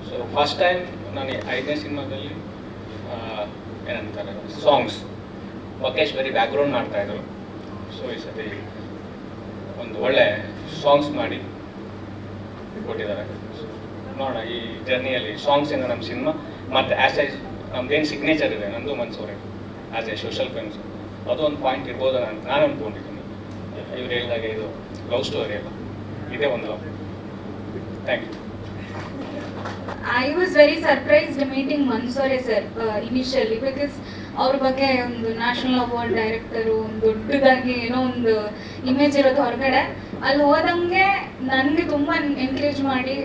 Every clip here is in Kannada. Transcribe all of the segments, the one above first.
ಸೊ ಫಸ್ಟ್ ಟೈಮ್ ನಾನು 5ನೇ ಸಿನಿಮಾದಲ್ಲಿ ಏನಂತಾರೆ ಸಾಂಗ್ಸ್ ಮಕೇಶ್ ಬರೀ ಬ್ಯಾಕ್ಗ್ರೌಂಡ್ ಮಾಡ್ತಾಯಿದ್ರು. ಸೊ ಈ ಸತಿ ಒಂದು ಒಳ್ಳೆ ಸಾಂಗ್ಸ್ ಮಾಡಿ ಕೊಟ್ಟಿದ್ದಾರೆ. ನೋಡೋಣ ಈ ಜರ್ನಿಯಲ್ಲಿ ಸಾಂಗ್ಸಿಂದ ನಮ್ಮ ಸಿನಿಮಾ ಮತ್ತು ನಮ್ದೇನು ಸಿಗ್ನೇಚರ್ ಇದೆ ನಂದು Mansore as A social films ಅದು ಒಂದು ಪಾಯಿಂಟ್ ಇರ್ಬೋದು ನಾನು ಅಂದ್ಕೊಂಡಿದ್ದೀನಿ. ಇವ್ರು ಹೇಳಿದಾಗ ಇದು ಲವ್ ಸ್ಟೋರಿ ಅಲ್ಲ, ಇದೇ ಒಂದು love. Thank you. I was very surprised meeting Mansoore sir initially because ಅವ್ರ ಬಗ್ಗೆ ಒಂದು ನ್ಯಾಷನಲ್ ಅವಾರ್ಡ್ ಡೈರೆಕ್ಟರು ಒಂದು ದೊಡ್ಡದಾಗಿ ಏನೋ ಒಂದು ಇಮೇಜ್ ಇರೋದು ಹೊರಗಡೆ. ಅಲ್ಲಿ ಹೋದಂಗೆ ನನಗೆ ತುಂಬ ಎನ್ಕರೇಜ್ ಮಾಡಿ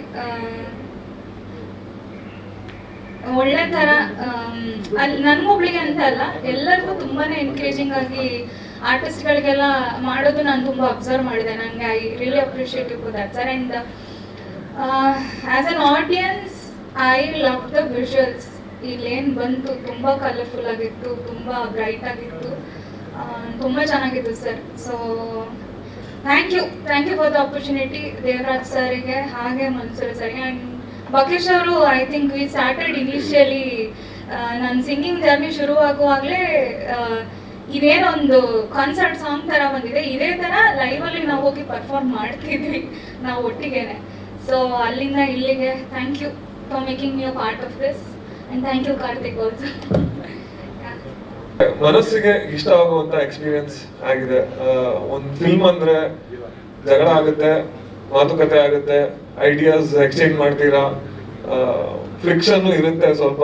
ಒಳ್ಳೆ ಥರ ಅಲ್ಲಿ ನನಗೊಬ್ಳಿಗೆ ಅಂತ ಅಲ್ಲ ಎಲ್ಲರಿಗೂ ತುಂಬಾ ಎನ್ಕರೇಜಿಂಗ್ ಆಗಿ ಆರ್ಟಿಸ್ಟ್ಗಳಿಗೆಲ್ಲ ಮಾಡೋದು ನಾನು ತುಂಬ ಅಬ್ಸರ್ವ್ ಮಾಡಿದೆ. ನನಗೆ I really appreciative for that sir. And as an audience I love the visuals. ಇಲ್ಲೇನು ಬಂತು ತುಂಬ ಕಲರ್ಫುಲ್ ಆಗಿತ್ತು, ತುಂಬ ಬ್ರೈಟ್ ಆಗಿತ್ತು, ತುಂಬ ಚೆನ್ನಾಗಿತ್ತು sir. So thank you for the opportunity Devaraj ಸರಿಗೆ ಹಾಗೆ ಮನ್ಸೂರ್ ಸರಿಗೆ. ಆ್ಯಂಡ್ ಬಕೇಶ್ ಅವರು I think we started initially ನನ್ನ ಸಿಂಗಿಂಗ್ ಜರ್ನಿ ಶುರುವಾಗುವಾಗಲೇ ಇದೇನೊಂದು ಕಾನ್ಸರ್ಟ್ ಸಾಂಗ್ ಥರ ಬಂದಿದೆ, ಇದೇ ಥರ ಲೈವಲ್ಲಿ ನಾವು ಹೋಗಿ ಪರ್ಫಾರ್ಮ್ ಮಾಡ್ತಿದ್ವಿ ನಾವು ಒಟ್ಟಿಗೆನೆ. ಸೊ ಅಲ್ಲಿಂದ ಇಲ್ಲಿಗೆ thank you for making me a part of this and thank you Karthik also. ಮನಸ್ಸಿಗೆ ಇಷ್ಟ ಆಗುವಂತ ಎಕ್ಸ್ಪೀರಿಯನ್ಸ್ ಆಗಿದೆ. ಒಂದು ಫಿಲ್ಮ್ ಅಂದ್ರೆ ಜಗಳ ಆಗುತ್ತೆ, ಮಾತುಕತೆ ಆಗುತ್ತೆ, ಐಡಿಯಾಸ್ ಎಕ್ಸ್ಚೇಂಜ್ ಮಾಡ್ತೀರಾ, ಫ್ರಿಕ್ಷನ್ ಇರುತ್ತೆ ಸ್ವಲ್ಪ,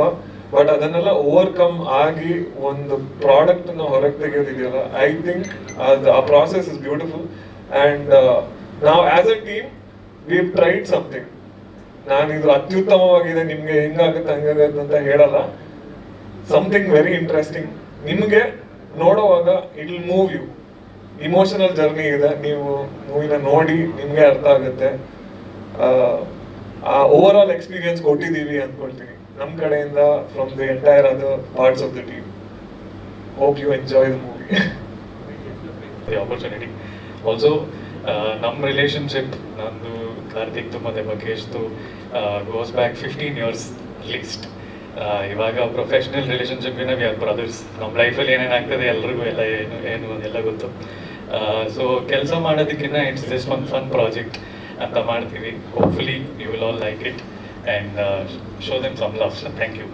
ಬಟ್ ಅದನ್ನೆಲ್ಲ ಓವರ್ಕಮ್ ಆಗಿ ಒಂದು ಪ್ರಾಡಕ್ಟ್ ನ ಹೊರಗೆ ತೆಗೆಯೋದಿದೆಯಲ್ಲ, ಐ ಥಿಂಕ್ ಆ ಪ್ರಾಸೆಸ್ ಇಸ್ ಬ್ಯೂಟಿಫುಲ್. ಅಂಡ್ ನಾವು as a team we tried something. ನಾನು ಇದು ಅತ್ಯುತ್ತಮವಾಗಿದೆ ನಿಮ್ಗೆ ಹೆಂಗಾಗುತ್ತೆ ಹಂಗಾಗುತ್ತೆ ಅಂತ ಹೇಳಲ್ಲ. ಸಮಥಿಂಗ್ ವೆರಿ ಇಂಟ್ರೆಸ್ಟಿಂಗ್ ನಿಮ್ಗೆ ನೋಡುವಾಗ it will move you. Emotional journey ಇದೆ, ನೀವು ಮೂವಿನ ನೋಡಿ ನಿಮ್ಗೆ ಅರ್ಥ ಆಗುತ್ತೆ. ಆ ಓವರ್ ಆಲ್ ಎಕ್ಸ್ಪೀರಿಯನ್ಸ್ ಕೊಟ್ಟಿದ್ದೀವಿ ಅಂದ್ಕೊಳ್ತೀನಿ ನಮ್ಮ ಕಡೆಯಿಂದ from the entire other parts of the team. Hope you enjoy the movie. The opportunity also ನಮ್ಮ ರಿಲೇಶನ್ಶಿಪ್ ನಂದು ಕಾರ್ತಿಕ್ದು ಮತ್ತು ಬಕೇಶ್ದು ಗೋಸ್ ಬ್ಯಾಕ್ 15 years ಅಟ್ಲೀಸ್ಟ್. ಇವಾಗ ಪ್ರೊಫೆಷ್ನಲ್ ರಿಲೇಷನ್ಶಿಪ್ಗಿನ ವಿ ಆರ್ ಬ್ರದರ್ಸ್. ನಮ್ಮ ಲೈಫಲ್ಲಿ ಏನೇನಾಗ್ತದೆ ಎಲ್ರಿಗೂ ಏನು ಎಲ್ಲ ಗೊತ್ತು. ಸೊ ಕೆಲಸ ಮಾಡೋದಕ್ಕಿಂತ ಇಟ್ಸ್ ಜಸ್ಟ್ ಒಂದು ಫನ್ ಪ್ರಾಜೆಕ್ಟ್ ಅಂತ ಮಾಡ್ತೀವಿ. Hopefully you will all like it and show them some love. Thank you.